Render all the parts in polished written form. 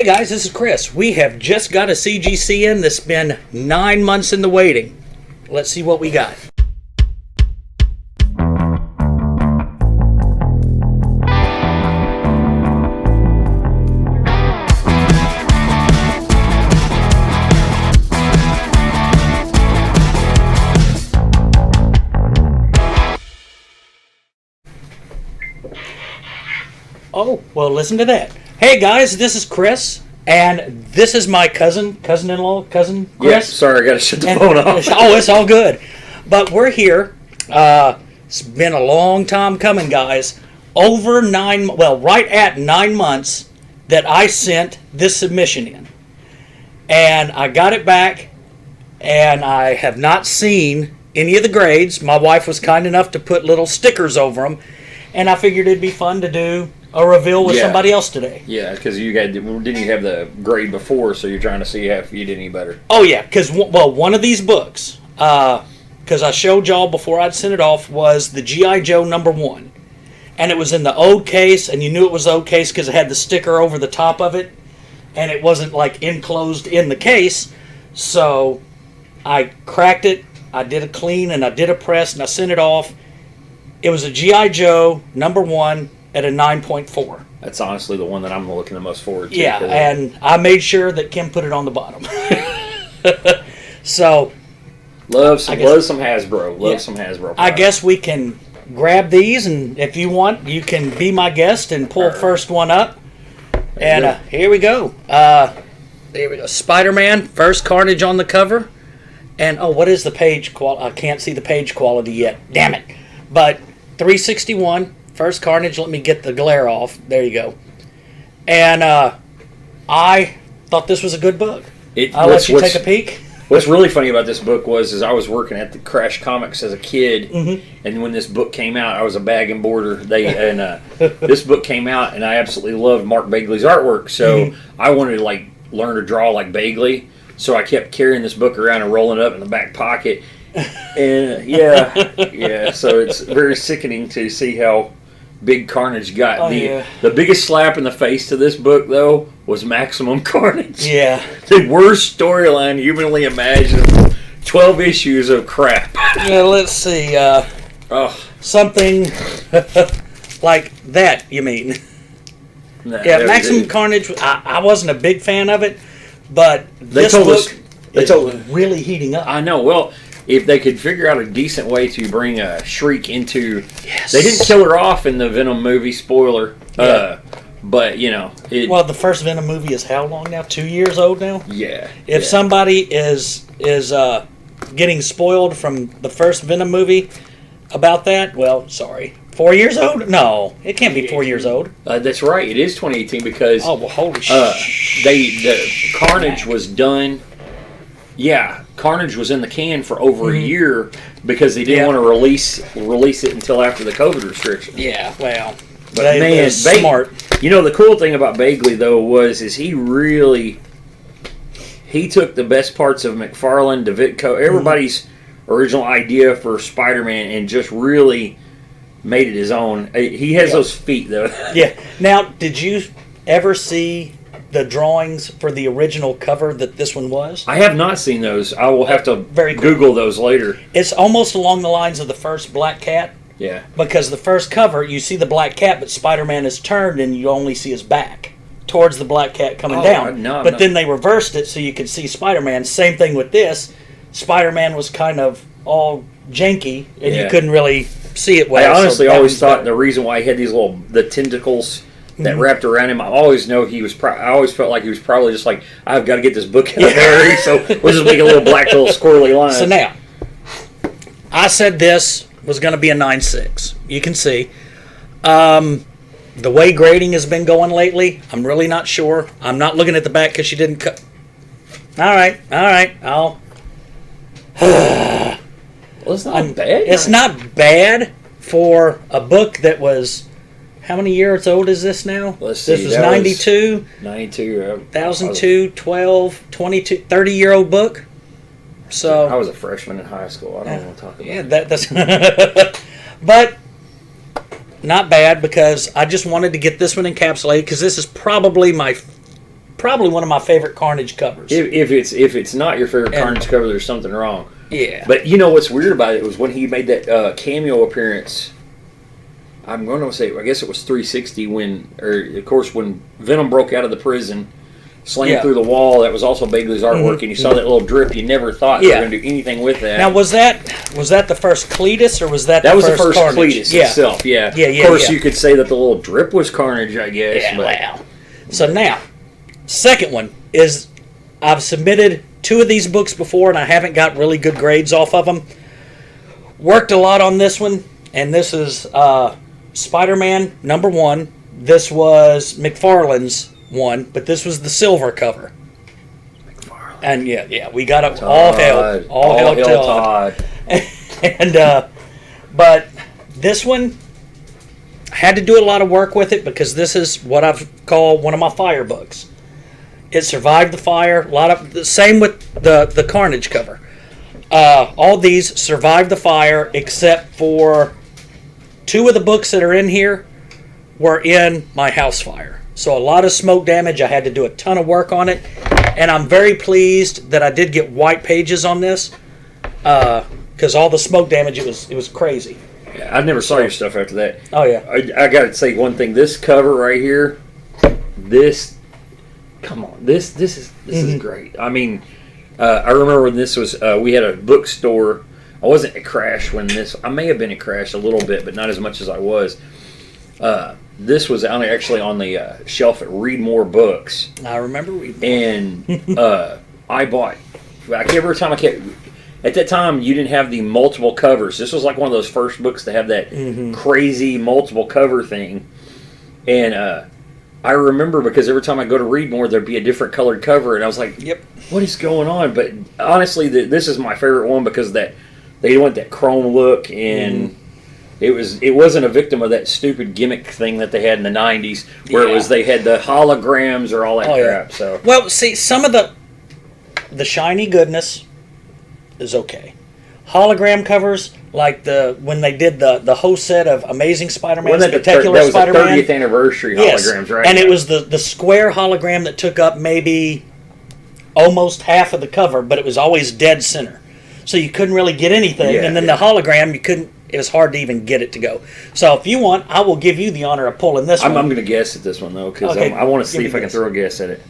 Hey guys, this is Chris. We have just got a CGC in that's been 9 months in the waiting. Let's see what we got. Oh, well, listen to that. Hey guys, this is Chris, and this is my cousin-in-law, cousin Chris. Yeah, sorry, I got to shut the phone off. Oh, it's all good. But we're here. It's been a long time coming, guys. Right at 9 months that I sent this submission in. And I got it back, and I have not seen any of the grades. My wife was kind enough to put little stickers over them, and I figured it'd be fun to do a reveal with somebody else today. Yeah, because didn't you have the grade before, so you're trying to see if you did any better. Oh yeah, because one of these books, because I showed y'all before I'd sent it off, was the G.I. Joe #1, and it was in the old case, and you knew it was the old case because it had the sticker over the top of it, and it wasn't like enclosed in the case. So I cracked it, I did a clean, and I did a press, and I sent it off. It was a G.I. Joe #1. At a 9.4. That's honestly the one that I'm looking the most forward to. Yeah, and I made sure that Kim put it on the bottom. So, love some Hasbro. Some Hasbro products. I guess we can grab these, and if you want, you can be my guest and pull first one up. And here we go. There we go. Spider-Man, first Carnage on the cover. And, what is the page quality? I can't see the page quality yet. Damn it. But 361. First Carnage, let me get the glare off. There you go. And I thought this was a good book. I'll let you take a peek. What's really funny about this book is I was working at the Crash Comics as a kid, and when this book came out, I was a bag and boarder. This book came out, and I absolutely loved Mark Bagley's artwork, so I wanted to learn to draw like Bagley. So I kept carrying this book around and rolling it up in the back pocket. And so it's very sickening to see how big Carnage got. The biggest slap in the face to this book, though, was Maximum Carnage. Yeah. The worst storyline humanly imaginable. 12 issues of crap. Yeah, let's see. Something like that, you mean? Maximum Carnage, I wasn't a big fan of it, but this book is really heating up. I know. Well, if they could figure out a decent way to bring Shriek into... Yes. They didn't kill her off in the Venom movie, spoiler. Yeah. But, Well, the first Venom movie is how long now? 2 years old now? Yeah. If somebody is getting spoiled from the first Venom movie about that, well, sorry. 4 years old? No, it can't be 4 years old. That's right. It is 2018 because... Oh, well, holy shit. The Carnage was done... Yeah, Carnage was in the can for over a year because they didn't want to release it until after the COVID restrictions. Yeah, well, but man, smart. The cool thing about Bagley though he took the best parts of McFarlane, DeVitko, everybody's original idea for Spider-Man, and just really made it his own. He has those feet though. Yeah. Now, did you ever see the drawings for the original cover that this one was? I have not seen those. I will have to Google those later. It's almost along the lines of the first Black Cat. Yeah. Because the first cover, you see the Black Cat, but Spider-Man is turned and you only see his back towards the Black Cat coming down. But then they reversed it so you could see Spider-Man. Same thing with this. Spider-Man was kind of all janky and you couldn't really see it well. I honestly always thought the reason why he had the tentacles that wrapped around him, I always felt like he was probably just like, I've got to get this book out of there, so we'll just make a little squirrely line. So now, I said this was going to be a 9.6. You can see. The way grading has been going lately, I'm really not sure. I'm not looking at the back because she didn't cut. All right. Well, it's not bad. It's not bad for a book that was... How many years old is this now? Let's see. This was 92. 92. 2002, 12, 22, 30-year-old book. So I was a freshman in high school. I don't want to talk about it. That's... But not bad because I just wanted to get this one encapsulated because this is probably probably one of my favorite Carnage covers. If it's not your favorite Carnage cover, there's something wrong. Yeah. But you know what's weird about it was when he made that cameo appearance. I'm going to say, I guess it was 360 when Venom broke out of the prison, slammed through the wall. That was also Bagley's artwork, and you saw that little drip. You never thought they were going to do anything with that. Now, was that the first Cletus, or was that was the the first Carnage? Cletus itself? Yeah. Of course, you could say that the little drip was Carnage, I guess. Yeah, but. wow. So now, second one is I've submitted 2 of these books before, and I haven't got really good grades off of them. Worked a lot on this one, and this is Spider-Man #1. This was McFarlane's one, but this was the silver cover. McFarlane. And we got it all held Todd. And but this one, I had to do a lot of work with it because this is what I've called one of my fire books. It survived the fire. A lot of the same with the Carnage cover. All these survived the fire except for 2 of the books that are in here were in my house fire. So a lot of smoke damage. I had to do a ton of work on it. And I'm very pleased that I did get white pages on this because all the smoke damage, it was crazy. Yeah, I never saw your stuff after that. Oh, yeah. I got to say one thing. This cover right here, come on, this is great. I mean, I remember when this was, we had a bookstore. I wasn't at Crash when this, I may have been at Crash a little bit, but not as much as I was. This was actually on the shelf at Read More Books. I remember reading. And I bought, every time I kept, at that time you didn't have the multiple covers. This was like one of those first books to have that crazy multiple cover thing. And I remember because every time I go to Read More, there'd be a different colored cover, and I was like, "Yep, what is going on?" But honestly, this is my favorite one because that they went that chrome look, and it wasn't a victim of that stupid gimmick thing that they had in the '90s, where it was they had the holograms or all that crap. So well, see, some of the shiny goodness is okay. Hologram covers, like when they did the whole set of Amazing Spider-Man, Spectacular Spider-Man. That was the 30th anniversary holograms, right? And it was the square hologram that took up maybe almost half of the cover, but it was always dead center. So you couldn't really get anything. And then the hologram, it was hard to even get it to go. So if you want, I will give you the honor of pulling this one. I'm going to guess at this one, though, because I want to see if I can throw a guess at it.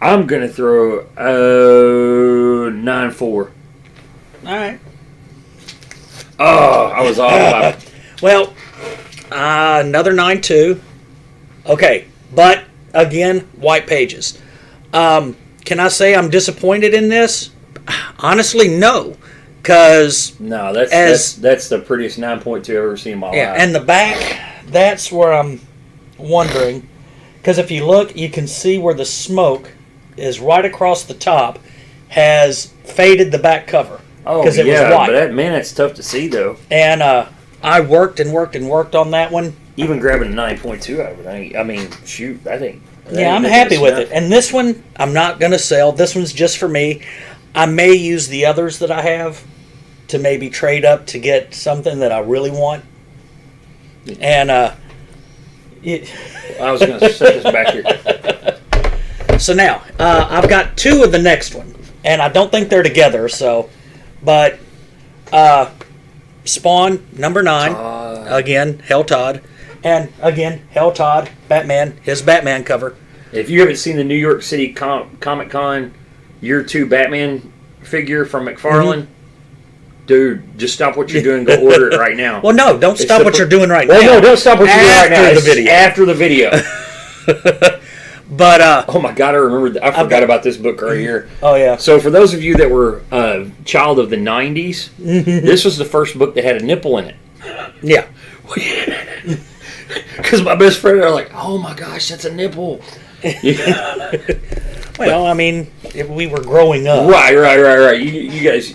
I'm going to throw 9-4. All right. Oh, I was off by it. Well, another 9-2. Okay, but again, white pages. Can I say I'm disappointed in this? Honestly, no. Because no, that's the prettiest 9.2 I've ever seen in my life. And the back, that's where I'm wondering. Because if you look, you can see where the smoke is right across the top, has faded the back cover. Oh, it was white. But that's tough to see, though. And I worked on that one. Even grabbing a 9.2 out of it, I mean, shoot, I think. Yeah, I'm happy with it. And this one, I'm not going to sell. This one's just for me. I may use the others that I have to maybe trade up to get something that I really want. And I was going to set this back here. So now, I've got 2 of the next one. And I don't think they're together, so... But Spawn #9 again, Hell Todd, and again Hell Todd, Batman, his Batman cover. If you haven't seen the New York City Comic Con Year 2 Batman figure from McFarlane, dude, just stop what you're doing. Go order it right now. Well, no, don't stop what you're doing right now. Well, no, don't stop what you're doing right now. After the video. But oh my God, I forgot about this book right here. Oh yeah. So for those of you that were child of the '90s, this was the first book that had a nipple in it. Yeah. Because my best friend are like, "Oh my gosh, that's a nipple." Well, I mean, if we were growing up. Right. You guys.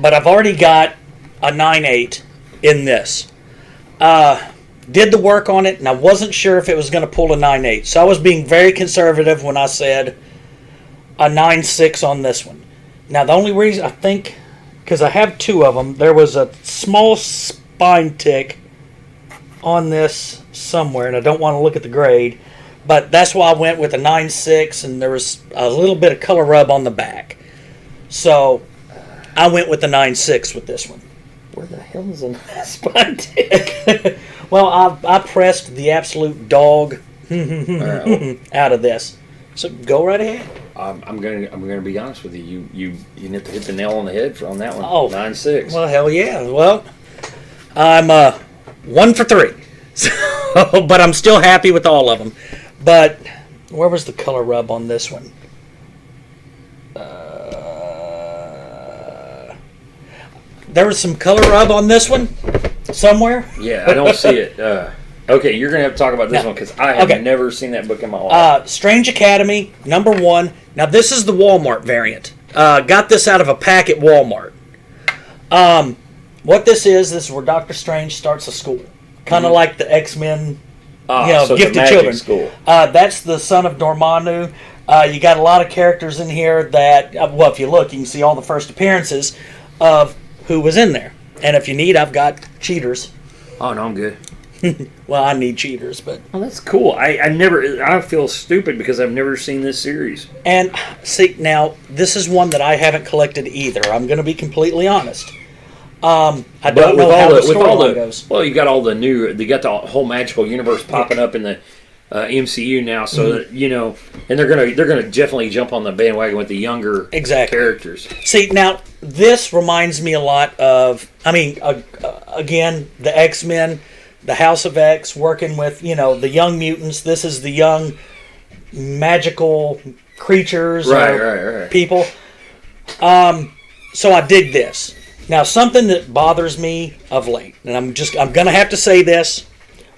But I've already got a 9.8 in this. Did the work on it, and I wasn't sure if it was going to pull a 9.8. So I was being very conservative when I said a 9.6 on this one. Now, the only reason I think, because I have 2 of them, there was a small spine tick on this somewhere, and I don't want to look at the grade. But that's why I went with a 9.6, and there was a little bit of color rub on the back. So I went with the 9.6 with this one. Where the hell is a spine tick? Well, I pressed the absolute dog out of this. So go right ahead. I'm gonna be honest with you. You hit the nail on the head on that one. Oh, 9.6. Well, hell yeah. Well, I'm 1 for 3, so, but I'm still happy with all of them. But where was the color rub on this one? There was some color rub on this one somewhere. Yeah, I don't see it. Okay, you're going to have to talk about this one because I have never seen that book in my life. Strange Academy, #1. Now, this is the Walmart variant. Got this out of a pack at Walmart. What this is where Doctor Strange starts a school. Kind of like the X-Men, so gifted the children. School. That's the son of Dormammu. You got a lot of characters in here that, well, if you look, you can see all the first appearances of who was in there. And if you need, I've got cheaters. Oh, no, I'm good. Well, I need cheaters, but... Oh, that's cool. I feel stupid because I've never seen this series. And, see, now, this is one that I haven't collected either. I'm going to be completely honest. I don't know how the storyline goes. Well, you got all the new... You got the whole magical universe popping up in the MCU now, so that, and they're gonna definitely jump on the bandwagon with the younger characters. See, now this reminds me a lot of, again, the X-Men, the House of X, working with the young mutants. This is the young magical creatures, right. people. So I dig this. Now, something that bothers me of late, and I'm gonna have to say this.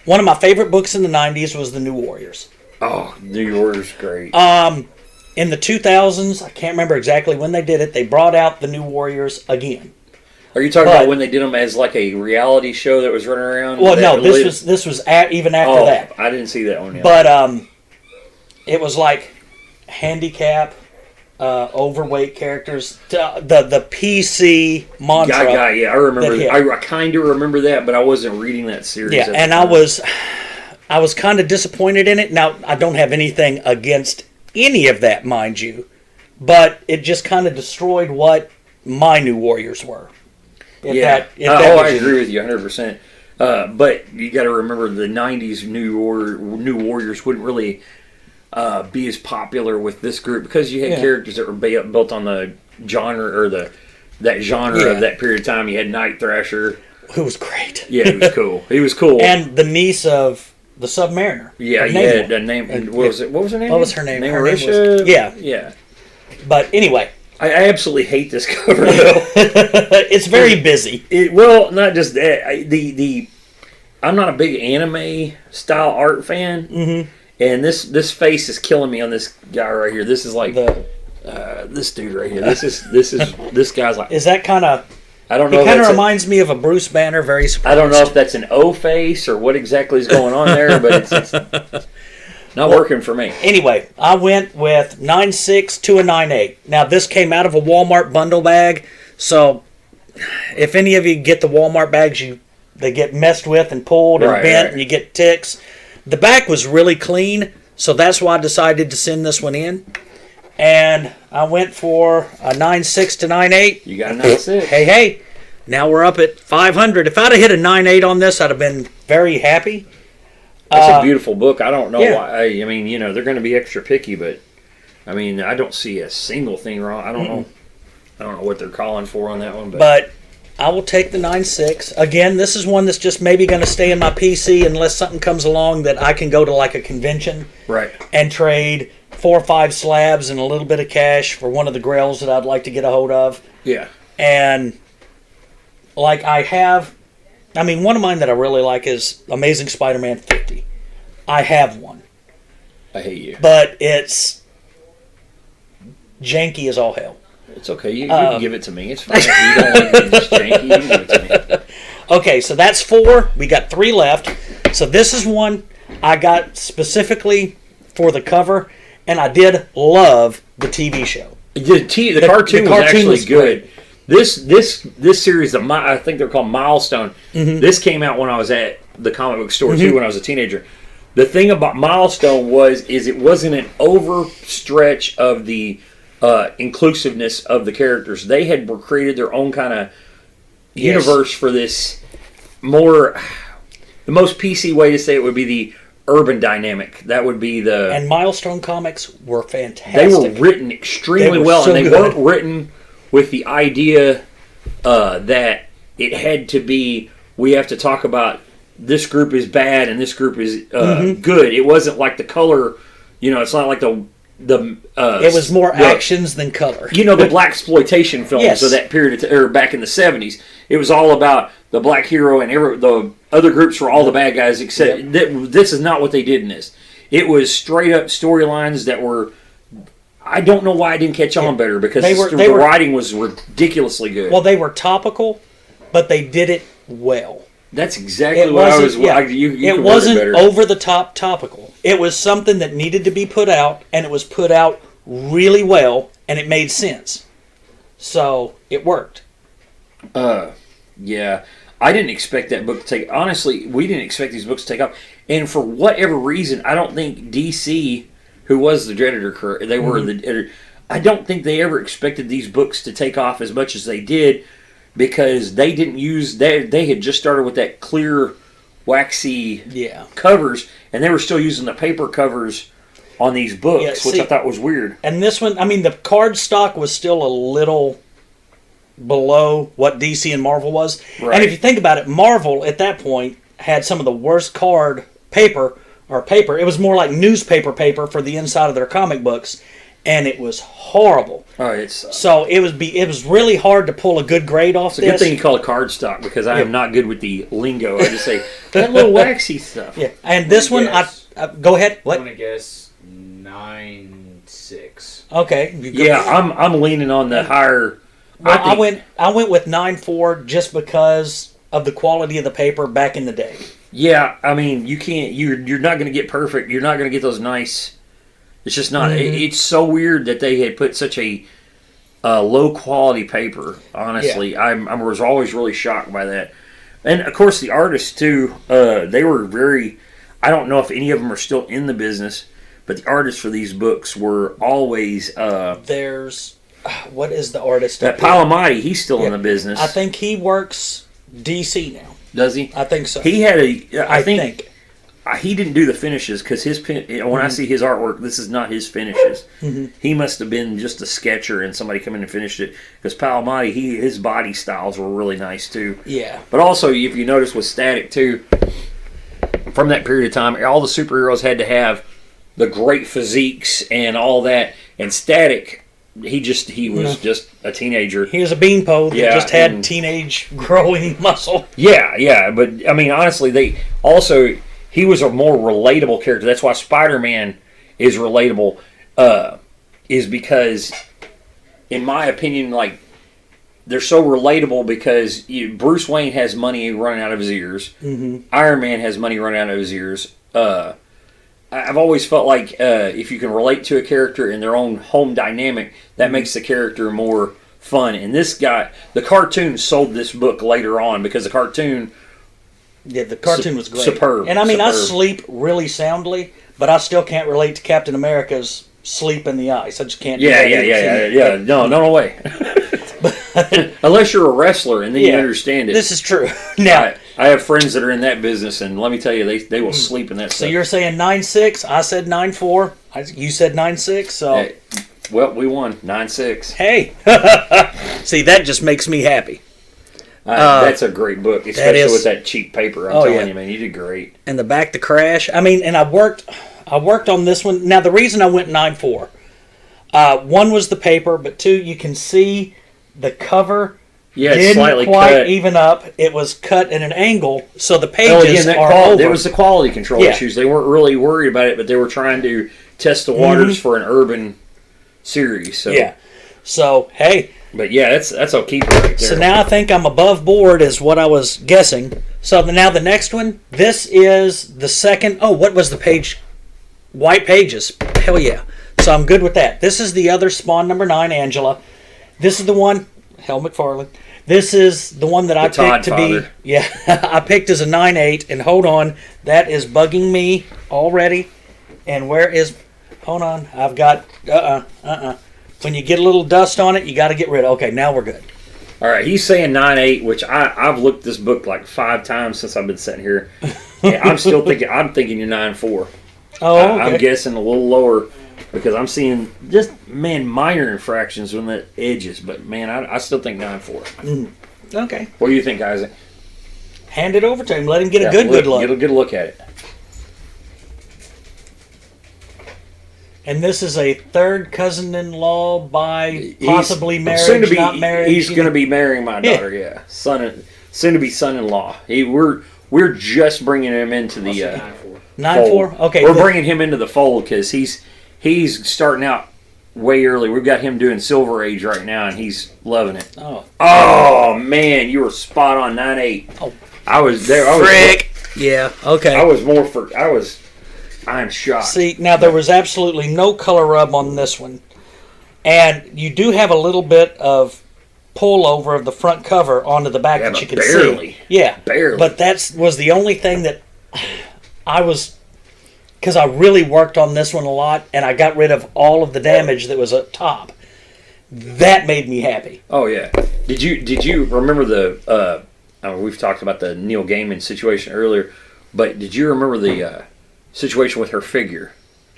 One of my favorite books in the 90s was The New Warriors. Oh, New Warriors, great. In the 2000s, I can't remember exactly when they did it, they brought out The New Warriors again. Are you talking about when they did them as like a reality show that was running around? Well, no, this was even after that. I didn't see that one yet. But it was like handicap, overweight characters. The PC mantra. Yeah, I remember. I kind of remember that, but I wasn't reading that series. Yeah, and I was kind of disappointed in it. Now, I don't have anything against any of that, mind you, but it just kind of destroyed what my New Warriors were. I agree with you 100%. But you got to remember the 90s New Warriors wouldn't really be as popular with this group because you had characters that were built on the genre or that genre of that period of time. You had Night Thrasher, who was great. Yeah, he was cool. He was cool, and the niece of the Submariner. Yeah, yeah. The name. What was it? What was her name? What was her name? Her name was yeah. But anyway, I absolutely hate this cover though. It's very busy. Well, not just that. I'm not a big anime style art fan. Mm-hmm. And this face is killing me on this guy right here. This is like this dude right here. This guy's like. Is that kind of? I don't know. It kind of reminds me of a Bruce Banner. Very surprised. I don't know if that's an O face or what exactly is going on there, but it's not working for me. Anyway, I went with 9.6 to a 9.8. Now this came out of a Walmart bundle bag, so if any of you get the Walmart bags, they get messed with and pulled and bent, and you get ticks. The back was really clean, so that's why I decided to send this one in. And I went for a 9.6 to 9.8. You got a 9.6. Hey. Now we're up at 500. If I'd have hit a 9.8 on this, I'd have been very happy. It's a beautiful book. I don't know why. I mean, they're going to be extra picky, but I mean, I don't see a single thing wrong. I don't know. I don't know what they're calling for on that one, but I will take the 9.6. Again, this is one that's just maybe going to stay in my PC unless something comes along that I can go to like a convention and trade 4 or 5 slabs and a little bit of cash for one of the grails that I'd like to get a hold of. Yeah. And like one of mine that I really like is Amazing Spider-Man 50. I have one. I hate you. But it's janky as all hell. It's okay. You can give it to me. It's fine. If you don't like it, it's janky. You can give it to me. Okay, so that's 4. We got 3 left. So this is one I got specifically for the cover, and I did love the TV show. The cartoon was actually good. This series, I think they're called Milestone. Mm-hmm. This came out when I was at the comic book store too, when I was a teenager. The thing about Milestone is it wasn't an overstretch of the inclusiveness of the characters. They had created their own kind of universe for this more. The most PC way to say it would be the urban dynamic. That would be the. And Milestone comics were fantastic. They were written extremely well, so and they good. weren't written with the idea that it had to be. We have to talk about this group is bad and this group is good. It wasn't like the color. It's not like the. It was more actions than color. The black exploitation films of that period, or back in the 70s. It was all about the black hero, and the other groups were all the bad guys. Except this is not what they did in this. It was straight up storylines that were. I don't know why I didn't catch on better, because the writing was ridiculously good. Well, they were topical, but they did it well. That's exactly what I was. It wasn't over the top topical. It was something that needed to be put out, and it was put out really well, and it made sense. So it worked. Yeah, I didn't expect that book to take. Honestly, we didn't expect these books to take off, and for whatever reason, I don't think DC, who was the editor, they were the editor. I don't think they ever expected these books to take off as much as they did. Because they didn't use they had just started with that clear, waxy covers, and they were still using the paper covers on these books, which I thought was weird. And this one, the card stock was still a little below what DC and Marvel was. Right. And if you think about it, Marvel at that point had some of the worst card paper. It was more like newspaper paper for the inside of their comic books. And it was horrible. So it was really hard to pull a good grade off this. It's a good thing you call it cardstock, because I am not good with the lingo. I just say that little waxy stuff. Yeah, and this one, go ahead. What? I'm gonna guess 9.6. Okay. I'm leaning on the higher. Well, I went with 9.4 just because of the quality of the paper back in the day. Yeah, you can't. You're not going to get perfect. You're not going to get those nice. It's just not. It's so weird that they had put such a low quality paper. Honestly, I was always really shocked by that. And of course, the artists too. They were very. I don't know if any of them are still in the business, but the artists for these books were always. There's what is the artist? Palamati. He's still in the business. I think he works DC now. Does he? I think so. He had I think. He didn't do the finishes, because when I see his artwork, this is not his finishes. He must have been just a sketcher and somebody come in and finished it. Because Palamati, his body styles were really nice too. Yeah. But also, if you notice with Static too, from that period of time, all the superheroes had to have the great physiques and all that. And Static, he was just a teenager. He was a beanpole that just had teenage growing muscle. Yeah. But honestly, he was a more relatable character. That's why Spider-Man is relatable, is because, in my opinion, they're so relatable because Bruce Wayne has money running out of his ears. Iron Man has money running out of his ears. I've always felt like if you can relate to a character in their own home dynamic, that makes the character more fun. And this guy, the cartoon sold this book later on, because the cartoon... Yeah, the cartoon was great. Superb. And I sleep really soundly, but I still can't relate to Captain America's sleep in the ice. I just can't do that. Yeah. No way. Unless you're a wrestler, and then you understand it. This is true. Now, I have friends that are in that business, and let me tell you, they will sleep in that stuff. So you're saying 9.6, I said 9.4, you said 9.6, so... Hey, well, we won 9.6. Hey! See, that just makes me happy. That's a great book, especially with that cheap paper. I'm telling you, man, you did great. And the back to crash. And I worked on this one. Now, the reason I went 9.4, one was the paper, but two, you can see the cover didn't quite cut. Even up. It was cut at an angle, so the pages are over. There was the quality control issues. They weren't really worried about it, but they were trying to test the waters for an urban series. So. Yeah. So, hey... But yeah, that's a keeper right there. So now I think I'm above board is what I was guessing. So now the next one, this is the second. Oh, what was the page? White pages. Hell yeah. So I'm good with that. This is the other Spawn number 9, Angela. This is the one, Hal McFarlane. This is the one that I Todd picked to be. father. Yeah, I picked as a 9.8. And hold on, that is bugging me already. And where is? Hold on, I've got. When you get a little dust on it, you got to get rid of. Okay, now we're good. All right, he's saying 9.8, which I've looked this book like 5 times since I've been sitting here. And I'm still thinking. I'm thinking you're 9.4. Oh, okay. I'm guessing a little lower because I'm seeing just minor infractions on the edges. But man, I still think 9.4. Okay. What do you think, Isaac? Hand it over to him. Let him get a good look. Get a good look at it. And this is a third cousin-in-law by possibly marriage, soon to be, not marriage. He's going to be marrying my daughter. Yeah, soon to be son-in-law. We're just bringing him into the 9.4. Okay, we're bringing him into the fold because he's starting out way early. We've got him doing Silver Age right now, and he's loving it. Oh man, you were spot on 9.8. Oh, I was there. Yeah. Okay. I'm shocked. See, now there was absolutely no color rub on this one. And you do have a little bit of pullover of the front cover onto the back that you can barely. see. Yeah, barely. But that was the only thing that because I really worked on this one a lot, and I got rid of all of the damage that was up top. That made me happy. Oh yeah. Did you remember the? We've talked about the Neil Gaiman situation earlier, but did you remember the situation with her figure?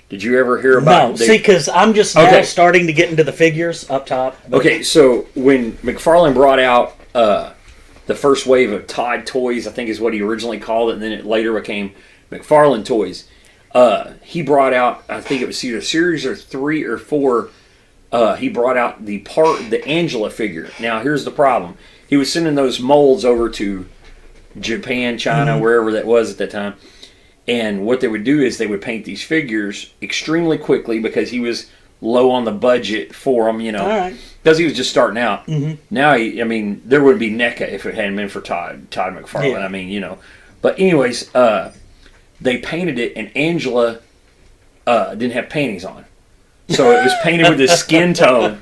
Did you ever hear about? No, see, because I'm just now starting to get into the figures up top. Okay, so when McFarlane brought out the first wave of Todd Toys, I think is what he originally called it, and then it later became McFarlane Toys. He brought out, I think it was either series or 3 or 4. He brought out the Angela figure. Now here's the problem: he was sending those molds over to Japan, China, wherever that was at that time. And what they would do is they would paint these figures extremely quickly because he was low on the budget for them, because he was just starting out. Now, there would be NECA if it hadn't been for Todd McFarlane. Yeah. But anyways, they painted it, and Angela didn't have panties on. So it was painted with this skin tone.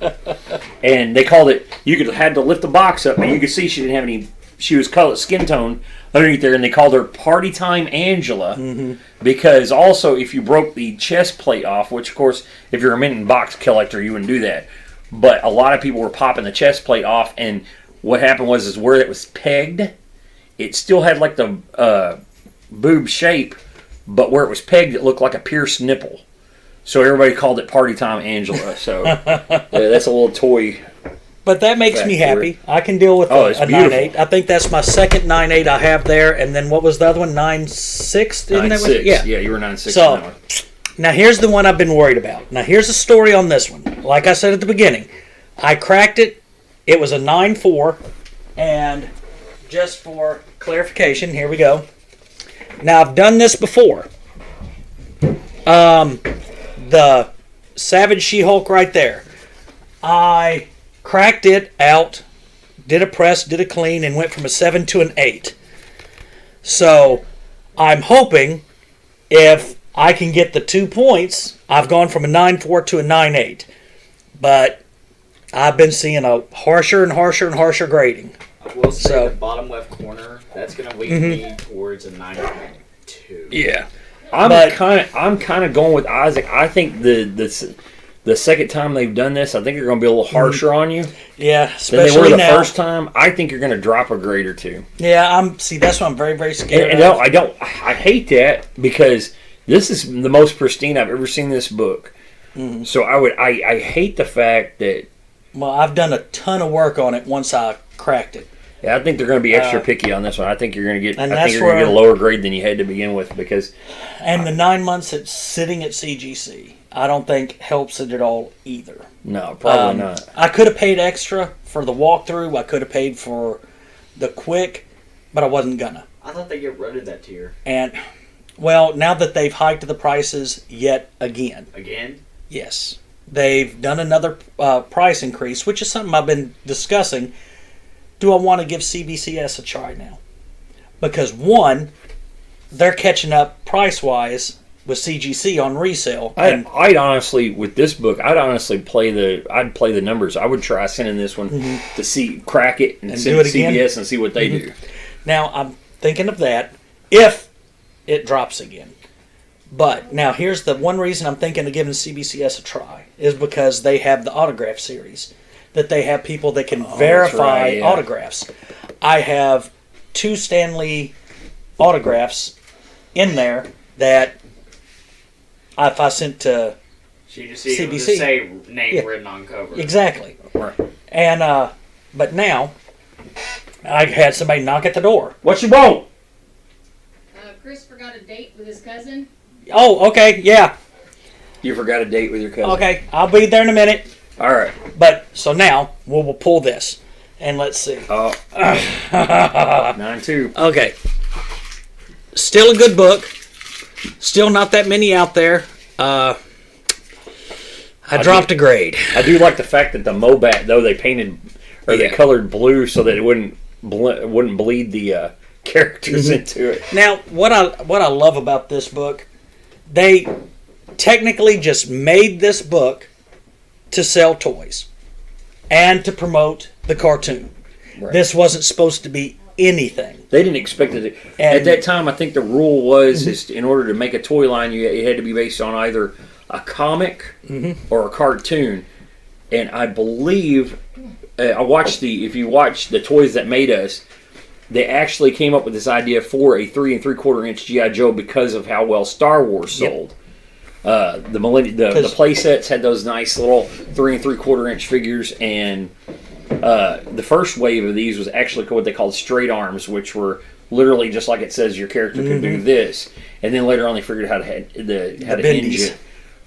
And they called it, had to lift the box up, and you could see she didn't have any, she was colored skin tone underneath there, and they called her Party Time Angela because also if you broke the chest plate off, which of course if you're a mint box collector you wouldn't do that, but a lot of people were popping the chest plate off, and what happened was where it was pegged, it still had like the boob shape, but where it was pegged it looked like a pierced nipple, so everybody called it Party Time Angela. So yeah, that's a little toy. But that makes me happy. I can deal with a 9.8. I think that's my second 9.8 I have there. And then what was the other one? 9.6? 9.6. Yeah, you were 9.6. So, now here's the one I've been worried about. Now here's the story on this one. Like I said at the beginning, I cracked it. It was a 9.4. And just for clarification, here we go. Now I've done this before. The Savage She-Hulk right there. I cracked it out, did a press, did a clean, and went from a 7 to an 8. So I'm hoping if I can get the 2 points, I've gone from a 9.4 to a 9.8. But I've been seeing a harsher and harsher and harsher grading. I will say the bottom left corner, that's going to lead me towards a 9.2. Yeah. I'm kind of going with Isaac. I think the second time they've done this, I think they're going to be a little harsher on you. Yeah, especially than they were the first time. I think you're going to drop a grade or 2. Yeah, that's why I'm very, very scared. And I hate that because this is the most pristine I've ever seen this book. So I hate the fact that. Well, I've done a ton of work on it once I cracked it. Yeah, I think they're going to be extra picky on this one. I think you're going to get. I think you're going to get a lower grade than you had to begin with because. And the 9 months it's sitting at CGC, I don't think helps it at all either. No, probably not. I could have paid extra for the walkthrough. I could have paid for the quick, but I wasn't gonna. I thought they get rid of that tier. And well, now that they've hiked the prices yet again. Again? Yes, they've done another price increase, which is something I've been discussing. Do I want to give CBCS a try now? Because one, they're catching up price-wise with CGC on resale. I'd honestly, with this book, I'd play the numbers. I would try sending this one to crack it and send it to CBS and see what they do. Now, I'm thinking of that if it drops again. But now here's the one reason I'm thinking of giving CBCS a try is because they have the autograph series. That they have people that can verify autographs. I have 2 Stanley autographs in there that if I sent to So you just see CBC, it the same name written on cover. Exactly. Right. And but now I had somebody knock at the door. What you want? Chris forgot a date with his cousin. Oh, okay, yeah. You forgot a date with your cousin. Okay, I'll be there in a minute. All right. But so now we'll pull this and let's see. 9-2. Okay. Still a good book. Still not that many out there. I dropped a grade. I do like the fact that the Mobat, though, they painted or they colored blue so that it wouldn't bleed the characters into it. Now, what I love about this book, they technically just made this book to sell toys and to promote the cartoon. Right. This wasn't supposed to be anything. They didn't expect it. At that time, I think the rule was is in order to make a toy line, it had to be based on either a comic or a cartoon. And I believe if you watch the Toys That Made Us, they actually came up with this idea for a 3 3/4 inch G.I. Joe because of how well Star Wars sold. The play sets had those nice little 3 3/4 inch figures, and the first wave of these was actually what they called straight arms, which were literally just like it says your character can do this. And then later on they figured out how to hinge it.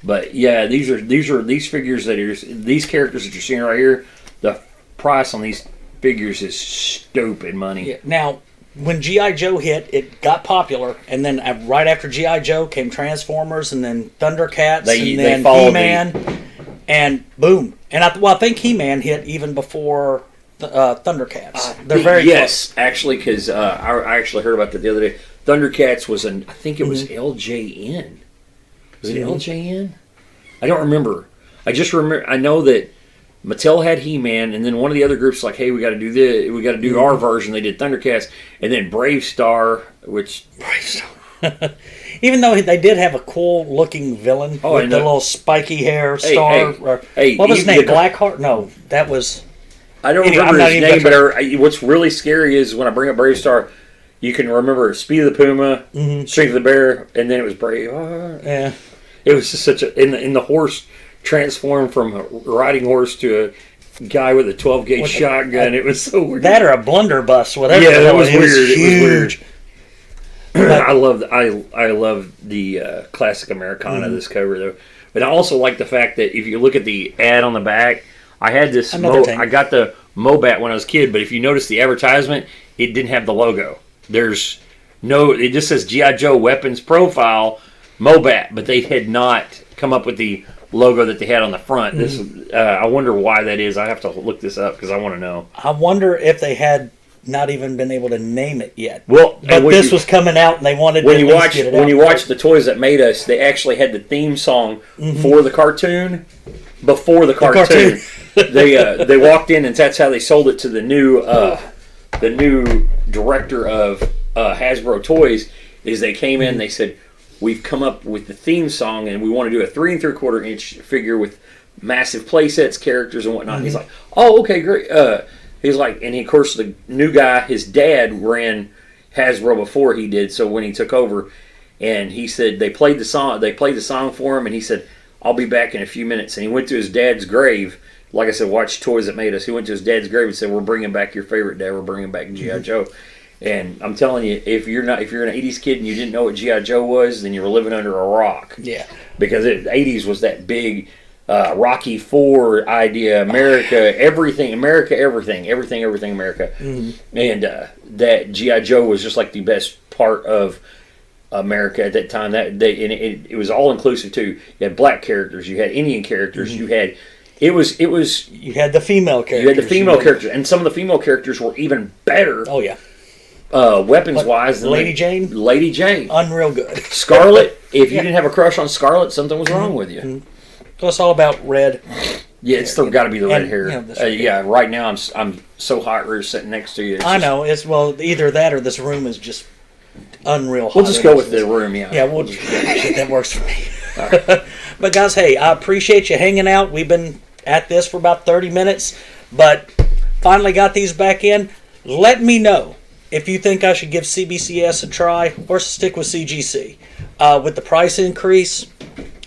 But yeah, these figures these characters that you're seeing right here. The price on these figures is stupid money. Yeah. Now, when G.I. Joe hit, it got popular, and then right after G.I. Joe came Transformers, and then Thundercats, and then He-Man, and boom. And I think He-Man hit even before Thundercats. They're very close. Actually, because I actually heard about that the other day. Thundercats was I think it was LJN. Was it LJN? I don't remember. I just remember. I know that Mattel had He-Man, and then one of the other groups like, hey, we got to do this. We got to do our version. They did Thundercats, and then Brave Star, which even though they did have a cool looking villain with the little spiky hair star. What was his name? Blackheart? No, that was. I don't remember his name, but what's really scary is when I bring up Brave Star, you can remember Speed of the Puma, Strength of the Bear, and then it was Brave. Yeah, it was just such a in the horse. Transformed from a riding horse to a guy with a 12-gauge shotgun. It was so weird. That or a blunderbuss, whatever. Yeah, that was weird. Huge. It was weird. I love the classic Americana of this cover though, but I also like the fact that if you look at the ad on the back, I had this. I got the Mobat when I was a kid, but if you notice the advertisement, it didn't have the logo. It just says G.I. Joe Weapons Profile Mobat, but they had not come up with the logo that they had on the front. This I wonder why that is. I have to look this up because I want to know. I wonder if they had not even been able to name it yet. Well, but this was coming out and they wanted when you watch the Toys That Made Us, they actually had the theme song for the cartoon before the cartoon. They walked in and that's how they sold it to the new director of Hasbro Toys. Is they came in and they said, we've come up with the theme song, and we want to do a 3 3/4 inch figure with massive play sets, characters, and whatnot. He's like, "Oh, okay, great." He's like, and of course, the new guy, his dad ran Hasbro before he did. So when he took over, and he said they played the song. They played the song for him, and he said, "I'll be back in a few minutes." And he went to his dad's grave. Like I said, watch Toys That Made Us. He went to his dad's grave and said, "We're bringing back your favorite, Dad. We're bringing back G.I. Joe." And I'm telling you, if you're an '80s kid and you didn't know what G.I. Joe was, then you were living under a rock. Yeah. Because the '80s was that big Rocky IV idea, America, everything, America, everything, America. And that G.I. Joe was just like the best part of America at that time. It was all inclusive too. You had black characters, you had Indian characters, you had. You had the female characters. You had the female characters, and some of the female characters were even better. Oh yeah. weapons wise, Lady Jane? Lady Jane. Unreal good. Scarlet, if you didn't have a crush on Scarlet, something was wrong with you. So it's all about red. Yeah, it's still got to be the red hair. You know, Yeah, right now I'm so hot we're sitting next to you. I know. It's either that or this room is just unreal hot. We'll just go with the room, yeah. Yeah, that works for me. But guys, hey, I appreciate you hanging out. We've been at this for about 30 minutes, but finally got these back in. Let me know if you think I should give CBCS a try or stick with CGC. With the price increase,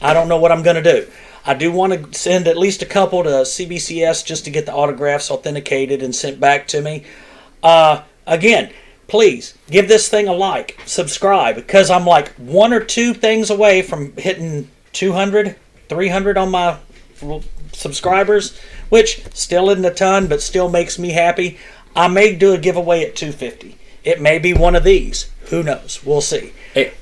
I don't know what I'm going to do. I do want to send at least a couple to CBCS just to get the autographs authenticated and sent back to me. Again, please give this thing a like, subscribe, because I'm like 1 or 2 things away from hitting 200, 300 on my subscribers, which still isn't a ton, but still makes me happy. I may do a giveaway at 250. It may be one of these. Who knows? We'll see. Hey,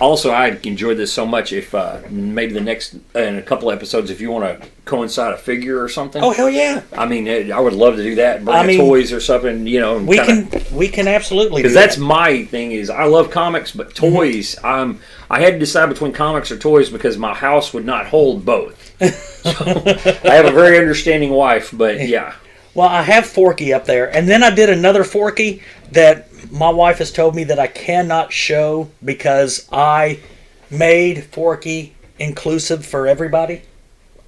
also, I enjoyed this so much. If maybe the next in a couple episodes, if you want to coincide a figure or something. Oh hell yeah! I mean, I would love to do that. Bring toys or something. You know, we can absolutely. Because that's my thing. Is I love comics, but toys. I had to decide between comics or toys because my house would not hold both. So, I have a very understanding wife, but yeah. Well, I have Forky up there, and then I did another Forky that my wife has told me that I cannot show because I made Forky inclusive for everybody.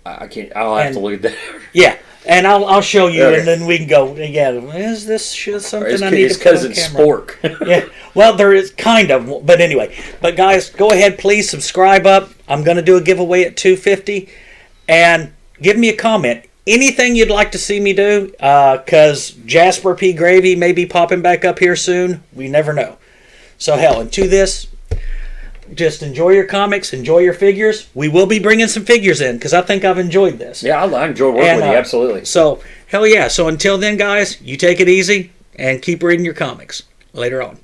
I can't. I'll have to look at that. Yeah, and I'll show you, Okay. and then we can go. Yeah, is this something I need to put on it's camera? spork. Yeah, well, there is kind of, but anyway. But guys, go ahead, please subscribe up. I'm going to do a giveaway at 250, and give me a comment. Anything you'd like to see me do, because Jasper P. Gravy may be popping back up here soon. We never know. So hell, and to this, just enjoy your comics, enjoy your figures. We will be bringing some figures in, because I think I've enjoyed this. Yeah, I enjoyed working with you, absolutely. So, hell yeah. So until then, guys, you take it easy, and keep reading your comics. Later on.